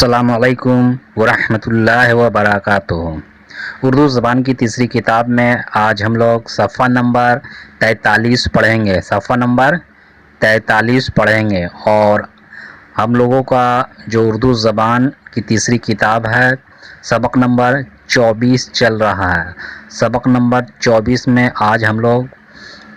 السلام علیکم ورحمۃ اللہ وبرکاتہ۔ اردو زبان کی تیسری کتاب میں آج ہم لوگ صفحہ نمبر 43 پڑھیں گے۔ صفحہ نمبر 43 پڑھیں گے اور ہم لوگوں کا جو اردو زبان کی تیسری کتاب ہے سبق نمبر 24 چل رہا ہے۔ سبق نمبر 24 میں آج ہم لوگ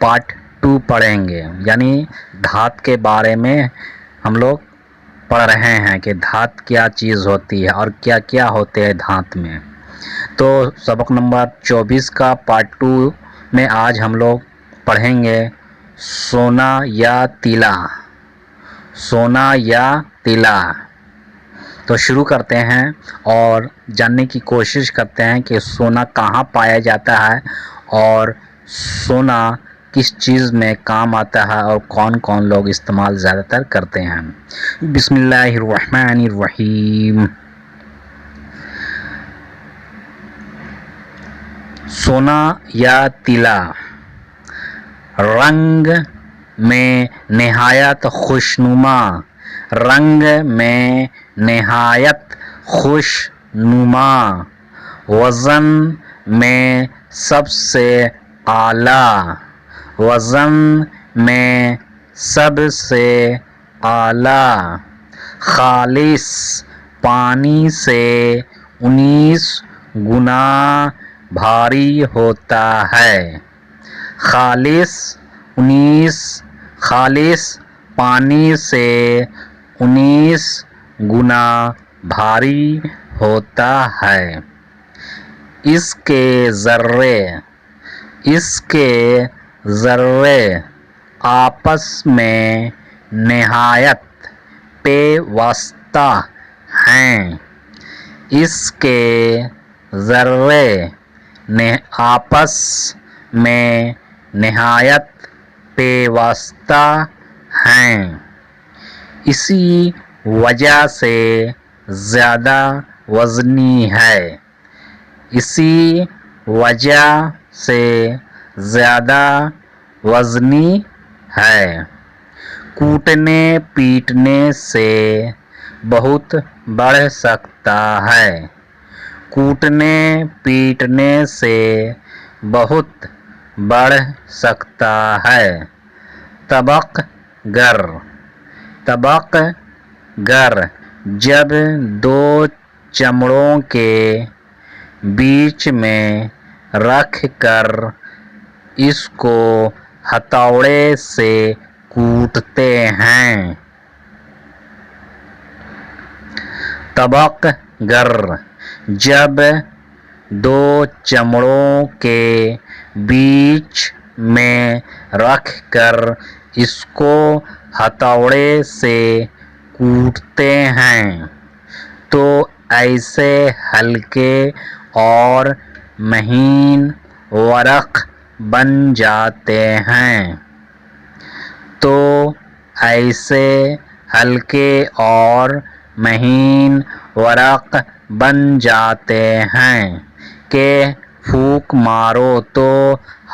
پارٹ 2 پڑھیں گے، یعنی دھات کے بارے میں ہم لوگ پڑھ رہے ہیں کہ دھات کیا چیز ہوتی ہے اور کیا کیا ہوتے ہیں دھات میں۔ تو سبق نمبر 24 کا پارٹ 2 میں آج ہم لوگ پڑھیں گے سونا یا تیلا۔ سونا یا تیلا۔ تو شروع کرتے ہیں اور جاننے کی کوشش کرتے ہیں کہ سونا کہاں پایا جاتا ہے اور سونا کس چیز میں کام آتا ہے اور کون کون لوگ استعمال زیادہ تر کرتے ہیں۔ بسم اللہ الرحمن الرحیم۔ سونا یا تیلا رنگ میں نہایت خوشنما، رنگ میں نہایت خوشنما، وزن میں سب سے اعلیٰ، وزن میں سب سے اعلیٰ، خالص پانی سے 19 گنا بھاری ہوتا ہے، خالص پانی سے 19 گنا بھاری ہوتا ہے۔ اس کے ذرے آپس میں نہایت پیوستہ ہیں، اس کے ذرے آپس میں نہایت پیوستہ ہیں، اسی وجہ سے زیادہ وزنی ہے، اسی وجہ سے زیادہ وزنی ہے۔ کوٹنے پیٹنے سے بہت بڑھ سکتا ہے، کوٹنے پیٹنے سے بہت بڑھ سکتا ہے۔ طبق گر جب دو چمڑوں کے بیچ میں رکھ کر اس کو ہتھوڑے سے کوٹتے ہیں۔ طبق گر جب دو چمڑوں کے بیچ میں رکھ کر اس کو ہتھوڑے سے کوٹتے ہیں تو ایسے ہلکے اور مہین ورق بن جاتے ہیں، تو ایسے ہلکے اور مہین ورق بن جاتے ہیں کہ پھونک مارو تو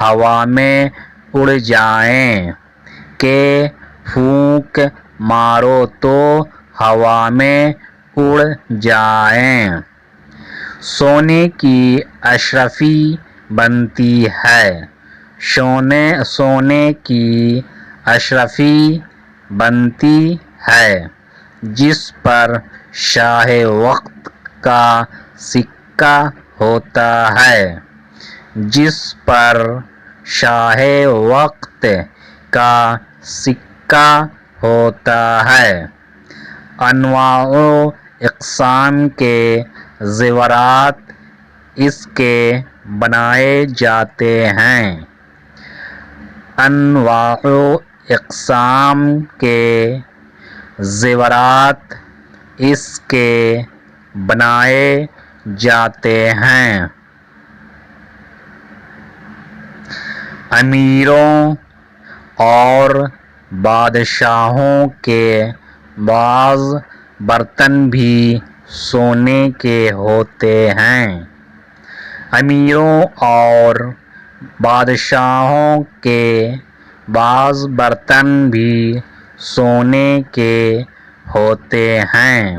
ہوا میں اڑ جائیں، کہ پھونک مارو تو ہوا میں اڑ جائیں۔ سونے کی اشرفی بنتی ہے، سونے کی اشرفی بنتی ہے، جس پر شاہ وقت کا سکہ ہوتا ہے، جس پر شاہ وقت کا سکہ ہوتا ہے۔ انواع و اقسام کے زیورات اس کے بنائے جاتے ہیں، انواع و اقسام کے زیورات اس کے بنائے جاتے ہیں۔ امیروں اور بادشاہوں کے بعض برتن بھی سونے کے ہوتے ہیں، امیروں اور بادشاہوں کے بعض برتن بھی سونے کے ہوتے ہیں۔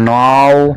9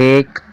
1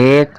1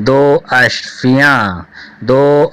2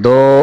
2